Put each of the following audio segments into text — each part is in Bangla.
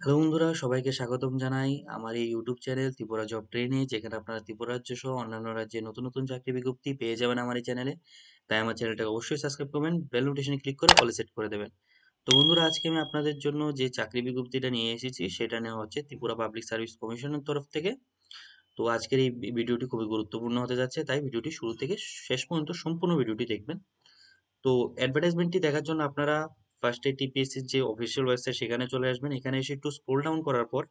হ্যালো বন্ধুরা, সবাইকে স্বাগতম জানাই আমার এই ইউটিউব চ্যানেল ত্রিপুরা জব ট্রেনে, যেখানে আপনারা ত্রিপুরা রাজ্য সহ অন্যান্য রাজ্যে নতুন নতুন চাকরি বিজ্ঞপ্তি পেয়ে যাবেন আমার এই চ্যানেলে। তাই আমার চ্যানেলটাকে অবশ্যই সাবস্ক্রাইব করবেন, বেল নোটিফিকেশনে ক্লিক করে অল সেট করে দেবেন। তো বন্ধুরা, আজকে আমি আপনাদের জন্য যে চাকরি বিজ্ঞপ্তিটা নিয়ে এসেছি সেটা নেওয়া হচ্ছে ত্রিপুরা পাবলিক সার্ভিস কমিশনের তরফ থেকে। তো আজকের এই ভিডিওটি খুবই গুরুত্বপূর্ণ হতে যাচ্ছে, তাই ভিডিওটি শুরু থেকে শেষ পর্যন্ত সম্পূর্ণ ভিডিওটি দেখবেন। তো অ্যাডভার্টাইজমেন্টটি দেখার জন্য আপনারা ফার্স্টে টিপিএসসির যে অফিসিয়াল ওয়েবসাইট সেখানে চলে আসবেন। এখানে এসে একটু স্ক্রল ডাউন করার পর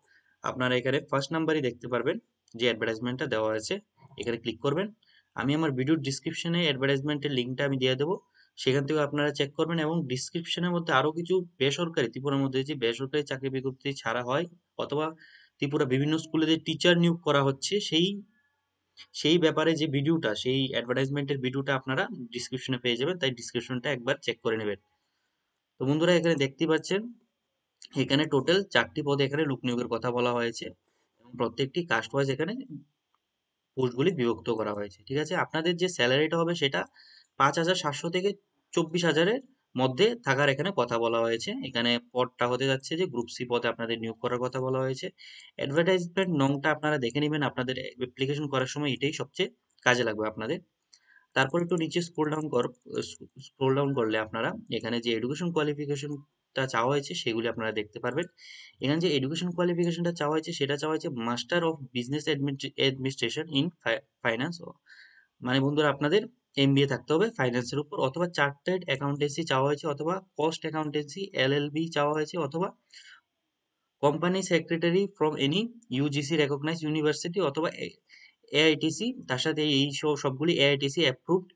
আপনারা এখানে ফার্স্ট নাম্বারই দেখতে পারবেন যে অ্যাডভার্টাইজমেন্টটা দেওয়া আছে। এখানে ক্লিক করবেন। আমি আমার ভিডিওর ডিসক্রিপশনে অ্যাডভার্টাইজমেন্টের লিঙ্কটা আমি দিয়ে দেবো। সেখান থেকে আপনারা চেক করবেন, এবং ডিসক্রিপশনের মধ্যে আরও কিছু বেসরকারি ত্রিপুরার মধ্যে যে বেসরকারি চাকরি বিজ্ঞপ্তি ছাড়া হয়, অথবা ত্রিপুরা বিভিন্ন স্কুলে যে টিচার নিয়োগ করা হচ্ছে সেই সেই ব্যাপারে যে ভিডিওটা, সেই অ্যাডভার্টাইজমেন্টের ভিডিওটা আপনারা ডিসক্রিপশনে পেয়ে যাবেন, তাই ডিসক্রিপশনটা একবার চেক করে নেবেন। তো বন্ধুরা, এখানে দেখতেই পাচ্ছেন এখানে টোটাল 4টি পদে এখানে লোক নিয়োগের কথা বলা হয়েছে, এবং প্রত্যেকটি কাস্ট ওয়াইজ এখানে পোস্টগুলি বিভক্ত করা হয়েছে। ঠিক আছে, আপনাদের যে স্যালারিটা হবে সেটা 5,700 থেকে 24,000-এর মধ্যে থাকার এখানে কথা বলা হয়েছে। এখানে পদটা হতে যাচ্ছে যে গ্রুপ সি পদে আপনাদের নিয়োগ করার কথা বলা হয়েছে। অ্যাডভার্টাইজমেন্ট নংটা আপনারা দেখে নেবেন, আপনাদের অ্যাপ্লিকেশন করার সময় এটাই সবচেয়ে কাজে লাগবে আপনাদের। তারপর একটু নিচে স্ক্রল ডাউন করলে আপনারা এখানে যে এডুকেশন কোয়ালিফিকেশনটা চাওয়া হয়েছে সেগুলি আপনারা দেখতে পারবেন। এখানে যে এডুকেশন কোয়ালিফিকেশনটা চাওয়া হয়েছে সেটা চাওয়া হয়েছে master of business administration in finance. মানে বন্ধুরা, আপনাদের এমবিএ থাকতে হবে ফাইন্যান্সের উপর, অথবা চার্টার্ড অ্যাকাউন্টেন্সি চাওয়া হয়েছে, অথবা কস্ট অ্যাকাউন্টেন্সি এলএলবি চাওয়া হয়েছে, অথবা company secretary from any UGC recognized university, অথবা এআইটিসি। তার সাথে এই সবগুলি এআইটিসি অ্যাপ্রুভড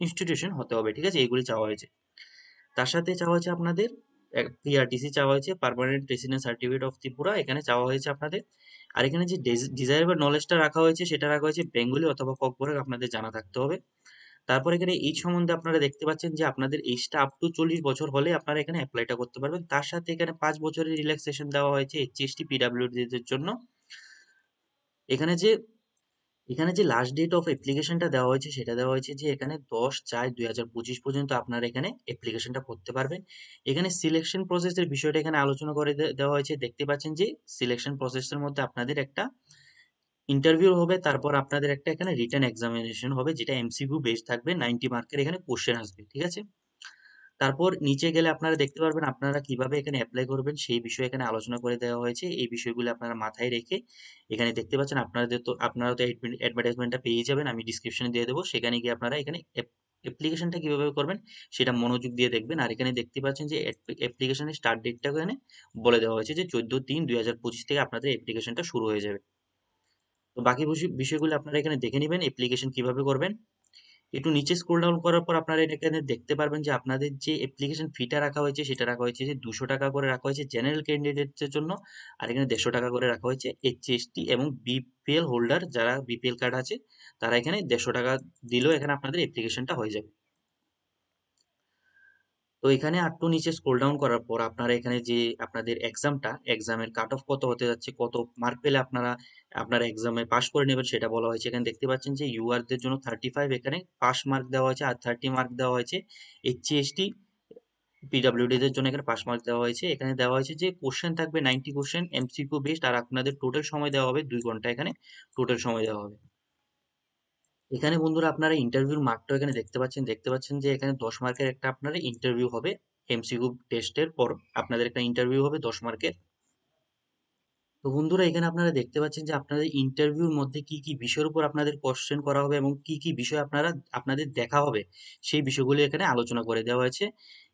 ইনস্টিটিউশন হতে হবে। ঠিক আছে, এইগুলি চাওয়া হয়েছে। তার সাথে চাওয়া হয়েছে আপনাদের পিআরটিসি চাওয়া হয়েছে, permanent residence certificate of Tripura এখানে চাওয়া হয়েছে আপনাদের। আর এখানে যে ডিজায়ারেবল নলেজটা রাখা হয়েছে সেটা রাখা হয়েছে বেঙ্গলি অথবা ককবরক, আপনাদের জানা থাকতে হবে। তারপর এখানে এইজ সম্বন্ধে আপনারা দেখতে পাচ্ছেন যে আপনাদের এইজটা আপ টু 40 বছর হলে আপনারা এখানে অ্যাপ্লাইটা করতে পারবেন। তার সাথে এখানে 5 বছরের রিল্যাক্সেশন দেওয়া হয়েছে এইচএসটি পিডাব্লিউডি দের জন্য। এখানে যে এখানে যে লাস্ট ডেট অফ অ্যাপ্লিকেশনটা দেওয়া হয়েছে সেটা দেওয়া হয়েছে যে এখানে 10/4/2025 পর্যন্ত আপনারা এখানে অ্যাপ্লিকেশনটা করতে পারবেন। এখানে সিলেকশন প্রসেসের বিষয়টা এখানে আলোচনা করে দেওয়া হয়েছে। দেখতে পাচ্ছেন যে সিলেকশন প্রসেসের মধ্যে আপনাদের একটা ইন্টারভিউ হবে, তারপর আপনাদের একটা এখানে রিটেন এক্সামিনেশন হবে, যেটা এমসিকিউ বেসড থাকবে। 90 মার্কের এখানে কোশ্চেন আসবে। ঠিক আছে, তারপর নিচে গেলে আপনারা দেখতে পারবেন আপনারা কিভাবে এখানে অ্যাপ্লাই করবেন সেই বিষয়ে এখানে আলোচনা করে দেওয়া হয়েছে। এই বিষয়গুলো আপনারা মাথায় রেখে এখানে দেখতে পাচ্ছেন আপনারা তো অ্যাডভার্টাইজমেন্টটা পেয়ে যাবেন, আমি ডিসক্রিপশনে দিয়ে দেবো। সেখানে গিয়ে আপনারা এখানে অ্যাপ্লিকেশনটা কিভাবে করবেন সেটা মনোযোগ দিয়ে দেখবেন। আর এখানে দেখতে পাচ্ছেন যে অ্যাপ্লিকেশনের স্টার্ট ডেটটা এখানে বলে দেওয়া হয়েছে যে 14/3/2025 থেকে আপনাদের অ্যাপ্লিকেশনটা শুরু হয়ে যাবে। তো বাকি বিষয়গুলো আপনারা এখানে দেখে নেবেন অ্যাপ্লিকেশন কিভাবে করবেন। একটু নিচে স্ক্রল ডাউন করার পর আপনারা এখানে দেখতে পারবেন যে আপনাদের যে অ্যাপ্লিকেশন ফিটা রাখা হয়েছে সেটা রাখা হয়েছে যে 200 টাকা করে রাখা হয়েছে জেনারেল ক্যান্ডিডেটদের জন্য। আর এখানে 150 টাকা করে রাখা হয়েছে এইচএসটি এবং বিপিএল হোল্ডার, যারা বিপিএল কার্ড আছে তারা এখানে 150 টাকা দিলেও এখানে আপনাদের অ্যাপ্লিকেশনটা হয়ে যাবে। তো এখানে একটু নিচে স্ক্রল ডাউন করার পর আপনারা এখানে যে আপনাদের এক্সামের কাট অফ কত হতে যাচ্ছে, কত মার্ক পেলে আপনারা আপনার এক্সামে পাস করে নেবেন সেটা বলা হয়েছে। এখানে দেখতে পাচ্ছেন যে ইউআর দের জন্য 35 এখানে পাস মার্ক দেওয়া হয়েছে, আর 30 মার্ক দেওয়া হয়েছে এইচএসটি পিডাব্লিউডি দের জন্য। এখানে পাস মার্ক দেওয়া হয়েছে। এখানে দেওয়া হয়েছে যে কোশ্চেন থাকবে 90 কোশ্চেন এমসিকিউ বেসড, আর আপনাদের টোটাল সময় দেওয়া হবে 2 ঘন্টা। এখানে টোটাল সময় দেওয়া হবে। এখানে বন্ধুরা আপনারা ইন্টারভিউর মার্কটা এখানে দেখতে পাচ্ছেন যে এখানে 10 মার্কের একটা আপনার ইন্টারভিউ হবে। এমসিকিউ টেস্টের পর আপনাদের একটা ইন্টারভিউ হবে 10 মার্কের। তো বন্ধুরা, এখানে আপনারা দেখতে পাচ্ছেন যে আপনাদের ইন্টারভিউর মধ্যে কি কি বিষয়ের উপর আপনাদের কোশ্চেন করা হবে এবং কি কি বিষয় আপনাদের দেখা হবে সেই বিষয়গুলো এখানে আলোচনা করে দেওয়া হয়েছে।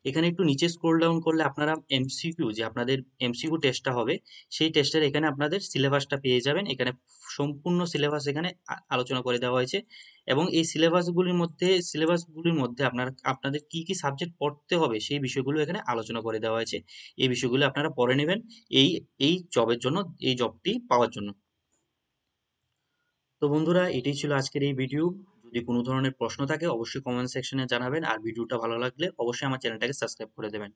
এখানে একটু নিচে স্ক্রল ডাউন করলে আপনারা এমসিকিউ, যে আপনাদের এমসিকিউ টেস্টটা হবে সেই টেস্টের এখানে আপনাদের সিলেবাসটা পেয়ে যাবেন। এখানে সম্পূর্ণ সিলেবাস এখানে আলোচনা করে দেওয়া হয়েছে, এবং এই সিলেবাসগুলির মধ্যে আপনাদের কি কি সাবজেক্ট পড়তে হবে সেই বিষয়গুলো এখানে আলোচনা করে দেওয়া হয়েছে। এই বিষয়গুলো আপনারা পড়ে নেবেন এই এই জবের জন্য, এই জবটি পাওয়ার জন্য। তো বন্ধুরা, এটাই ছিল আজকের এই ভিডিও। যদি কোনো ধরনের প্রশ্ন থাকে অবশ্যই কমেন্ট সেকশনে জানাবেন, আর ভিডিওটা ভালো লাগলে অবশ্যই আমার চ্যানেলটাকে সাবস্ক্রাইব করে দেবেন।